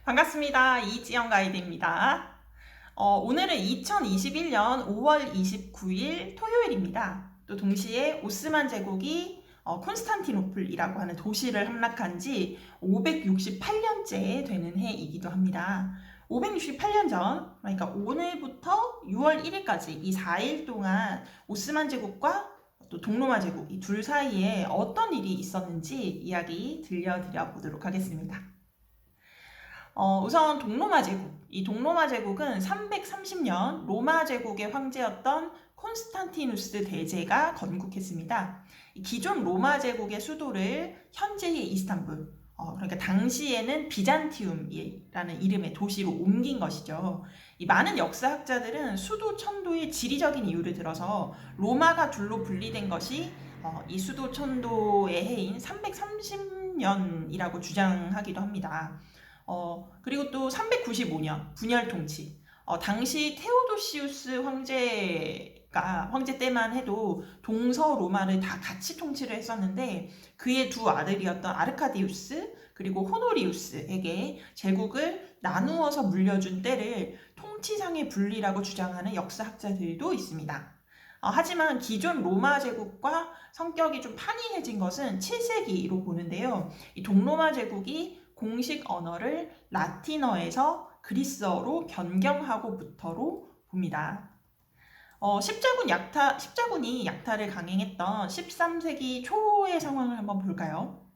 반갑습니다. 이지영 가이드입니다. 오늘은 2021년 5월 29일 토요일입니다. 또 동시에 오스만 제국이 콘스탄티노플이라고 하는 도시를 함락한 지 568년째 되는 해이기도 합니다. 568년 전, 그러니까 오늘부터 6월 1일까지 이 4일 동안 오스만 제국과 또 동로마 제국 이 둘 사이에 어떤 일이 있었는지 이야기 들려드려 보도록 하겠습니다. 우선 동로마 제국. 이 동로마 제국은 330년 로마 제국의 황제였던 콘스탄티누스 대제가 건국했습니다. 기존 로마 제국의 수도를 현재의 이스탄불, 그러니까 당시에는 비잔티움이라는 이름의 도시로 옮긴 것이죠. 이 많은 역사학자들은 수도 천도의 지리적인 이유를 들어서 로마가 둘로 분리된 것이 이 수도 천도의 해인 330년이라고 주장하기도 합니다. 그리고 또 395년 분열 통치. 당시 테오도시우스 황제 때만 해도 동서 로마를 다 같이 통치를 했었는데 그의 두 아들이었던 아르카디우스 그리고 호노리우스에게 제국을 나누어서 물려준 때를 통치상의 분리라고 주장하는 역사학자들도 있습니다. 하지만 기존 로마 제국과 성격이 좀 판이해진 것은 7세기로 보는데요. 이 동로마 제국이 공식 언어를 라틴어에서 그리스어로 변경하고부터로 봅니다. 십자군이 약탈을 강행했던 13세기 초의 상황을 한번 볼까요?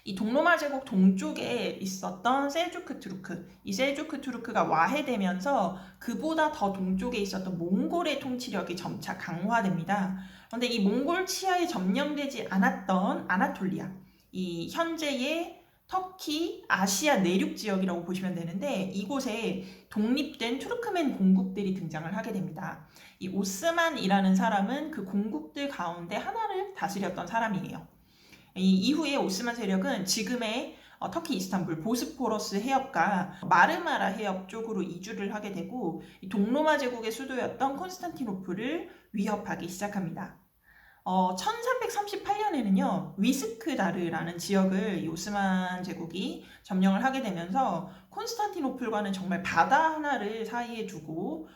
이 동로마 제국 동쪽에 있었던 셀주크 투르크, 이 셀주크 투르크가 와해되면서 그보다 더 동쪽에 있었던 몽골의 통치력이 점차 강화됩니다. 그런데 이 몽골 치하에 점령되지 않았던 아나톨리아, 이 현재의 터키, 아시아 내륙 지역이라고 보시면 되는데 이곳에 독립된 투르크멘 공국들이 등장을 하게 됩니다. 이 오스만이라는 사람은 그 공국들 가운데 하나를 다스렸던 사람이에요. 이 이후에 오스만 세력은 지금의 터키 이스탄불 보스포러스 해협과 마르마라 해협 쪽으로 이주를 하게 되고 동로마 제국의 수도였던 콘스탄티노플을 위협하기 시작합니다. 1338년에는요 위스크다르라는 지역을 이 오스만 제국이 점령을 하게 되면서 콘스탄티노플과는 정말 바다 하나를 사이에 두고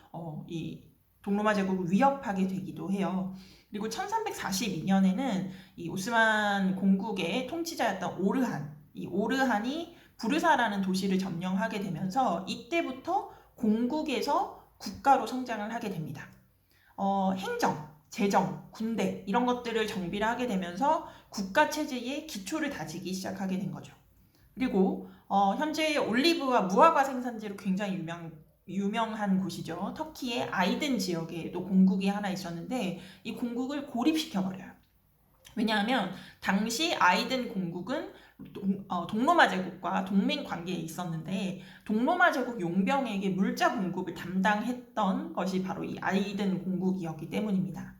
이 동로마 제국을 위협하게 되기도 해요. 그리고 1342년에는 이 오스만 공국의 통치자였던 오르한, 이 오르한이 부르사라는 도시를 점령하게 되면서 이때부터 공국에서 국가로 성장을 하게 됩니다. 행정, 재정, 군대 이런 것들을 정비를 하게 되면서 국가 체제의 기초를 다지기 시작하게 된 거죠. 그리고 현재 올리브와 무화과 생산지로 굉장히 유명한 곳이죠. 터키의 아이든 지역에도 공국이 하나 있었는데 이 공국을 고립시켜버려요. 왜냐하면 당시 아이든 공국은 동로마 제국과 동맹 관계에 있었는데 동로마 제국 용병에게 물자 공급을 담당했던 것이 바로 이 아이든 공국이었기 때문입니다.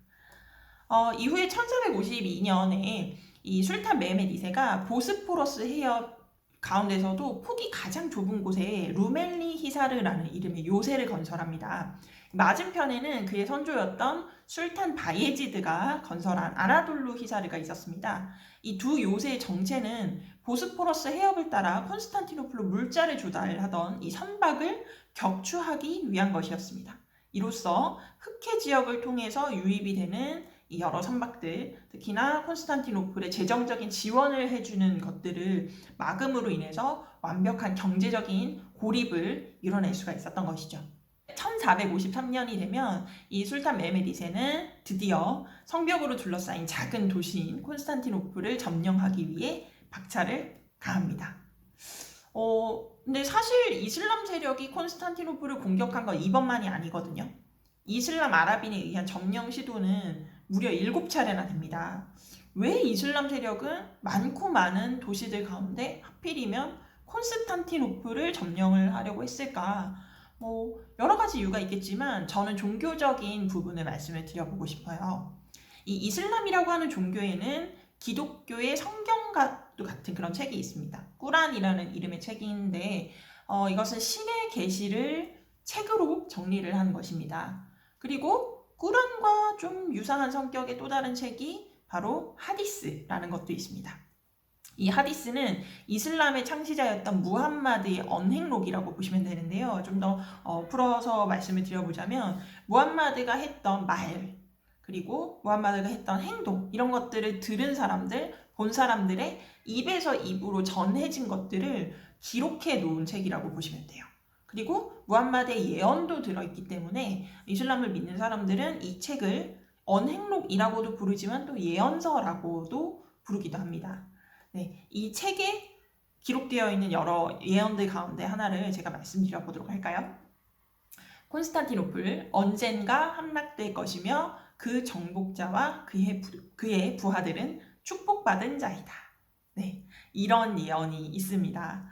이후에 1452년에 이 술탄 메헤메 2세가 보스포러스 해협 가운데서도 폭이 가장 좁은 곳에 루멜리 히사르라는 이름의 요새를 건설합니다. 맞은편에는 그의 선조였던 술탄 바예지드가 건설한 아나돌루 히사르가 있었습니다. 이 두 요새의 정체는 보스포러스 해협을 따라 콘스탄티노플로 물자를 조달하던 이 선박을 격추하기 위한 것이었습니다. 이로써 흑해 지역을 통해서 유입이 되는 이 여러 선박들, 특히나 콘스탄티노플의 재정적인 지원을 해주는 것들을 막음으로 인해서 완벽한 경제적인 고립을 이뤄낼 수가 있었던 것이죠. 1453년이 되면 이 술탄 메헤메 2세는 드디어 성벽으로 둘러싸인 작은 도시인 콘스탄티노플을 점령하기 위해 박차를 가합니다. 근데 사실 이슬람 세력이 콘스탄티노플을 공격한 건 이번만이 아니거든요. 이슬람 아랍인에 의한 점령 시도는 무려 7차례나 됩니다. 왜 이슬람 세력은 많고 많은 도시들 가운데 하필이면 콘스탄티노플을 점령을 하려고 했을까? 여러 가지 이유가 있겠지만 저는 종교적인 부분을 말씀을 드려보고 싶어요. 이 이슬람이라고 하는 종교에는 기독교의 성경과 같은 그런 책이 있습니다. 꾸란이라는 이름의 책인데 이것은 신의 계시를 책으로 정리를 한 것입니다. 그리고 꾸란과 좀 유사한 성격의 또 다른 책이 바로 하디스라는 것도 있습니다. 이 하디스는 이슬람의 창시자였던 무함마드의 언행록이라고 보시면 되는데요. 좀 더 풀어서 말씀을 드려보자면 무함마드가 했던 말, 그리고 무함마드가 했던 행동, 이런 것들을 들은 사람들, 본 사람들의 입에서 입으로 전해진 것들을 기록해 놓은 책이라고 보시면 돼요. 그리고 무함마드의 예언도 들어있기 때문에 이슬람을 믿는 사람들은 이 책을 언행록이라고도 부르지만 또 예언서라고도 부르기도 합니다. 네, 이 책에 기록되어 있는 여러 예언들 가운데 하나를 제가 말씀드려 보도록 할까요? 콘스탄티노플 언젠가 함락될 것이며 그 정복자와 그의 부하들은 축복받은 자이다. 네, 이런 예언이 있습니다.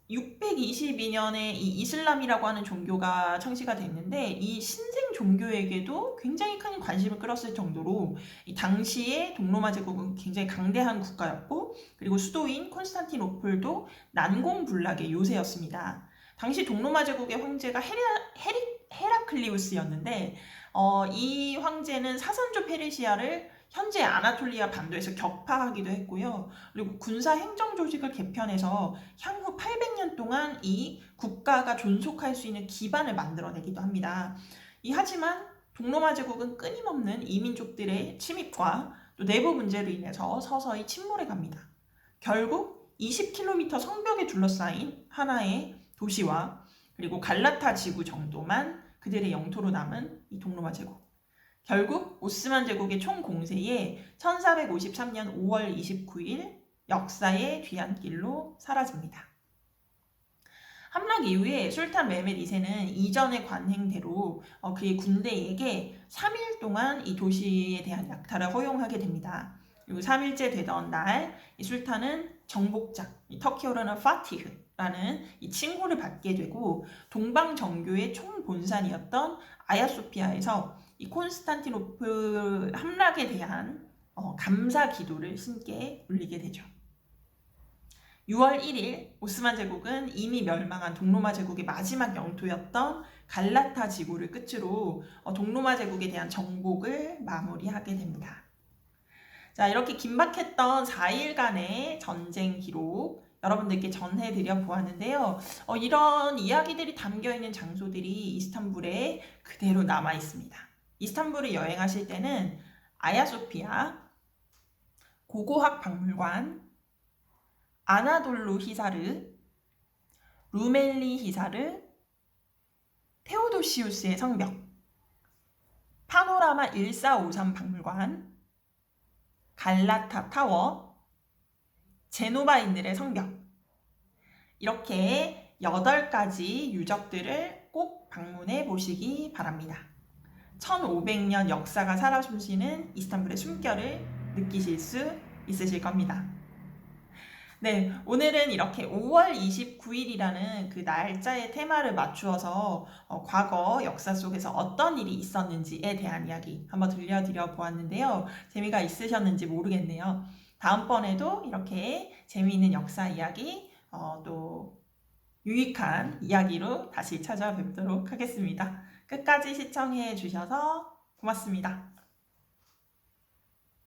622년에 이 이슬람이라고 하는 종교가 창시가 됐는데 이 신생 종교에게도 굉장히 큰 관심을 끌었을 정도로 이 당시에 동로마 제국은 굉장히 강대한 국가였고, 그리고 수도인 콘스탄티노플도 난공불락의 요새였습니다. 당시 동로마 제국의 황제가 헤라클리우스였는데 이 황제는 사선조 페르시아를 현재 아나톨리아 반도에서 격파하기도 했고요. 그리고 군사 행정 조직을 개편해서 향후 800년 동안 이 국가가 존속할 수 있는 기반을 만들어내기도 합니다. 하지만 동로마 제국은 끊임없는 이민족들의 침입과 또 내부 문제로 인해서 서서히 침몰해 갑니다. 결국 20km 성벽에 둘러싸인 하나의 도시와 그리고 갈라타 지구 정도만 그들의 영토로 남은 이 동로마 제국. 결국 오스만 제국의 총 공세에 1453년 5월 29일 역사의 뒤안길로 사라집니다. 함락 이후에 술탄 메메드 2세는 이전의 관행대로 그의 군대에게 3일 동안 이 도시에 대한 약탈을 허용하게 됩니다. 그리고 3일째 되던 날 이 술탄은 정복자, 터키어로는 파티흐라는 이 칭호를 받게 되고 동방 정교의 총본산이었던 아야소피아에서 이 콘스탄티노플 함락에 대한 감사 기도를 신께 올리게 되죠. 6월 1일 오스만 제국은 이미 멸망한 동로마 제국의 마지막 영토였던 갈라타 지구를 끝으로 동로마 제국에 대한 정복을 마무리하게 됩니다. 자, 이렇게 긴박했던 4일간의 전쟁 기록 여러분들께 전해드려 보았는데요. 이런 이야기들이 담겨있는 장소들이 이스탄불에 그대로 남아 있습니다. 이스탄불을 여행하실 때는 아야소피아, 고고학 박물관, 아나돌루 히사르, 루멜리 히사르, 테오도시우스의 성벽, 파노라마 1453 박물관, 갈라타 타워, 제노바인들의 성벽, 이렇게 8가지 유적들을 꼭 방문해 보시기 바랍니다. 1500년 역사가 살아 숨쉬는 이스탄불의 숨결을 느끼실 수 있으실 겁니다. 네, 오늘은 이렇게 5월 29일이라는 그 날짜의 테마를 맞추어서 과거 역사 속에서 어떤 일이 있었는지에 대한 이야기 한번 들려드려 보았는데요. 재미가 있으셨는지 모르겠네요. 다음번에도 이렇게 재미있는 역사 이야기, 또 유익한 이야기로 다시 찾아뵙도록 하겠습니다. 끝까지 시청해 주셔서 고맙습니다.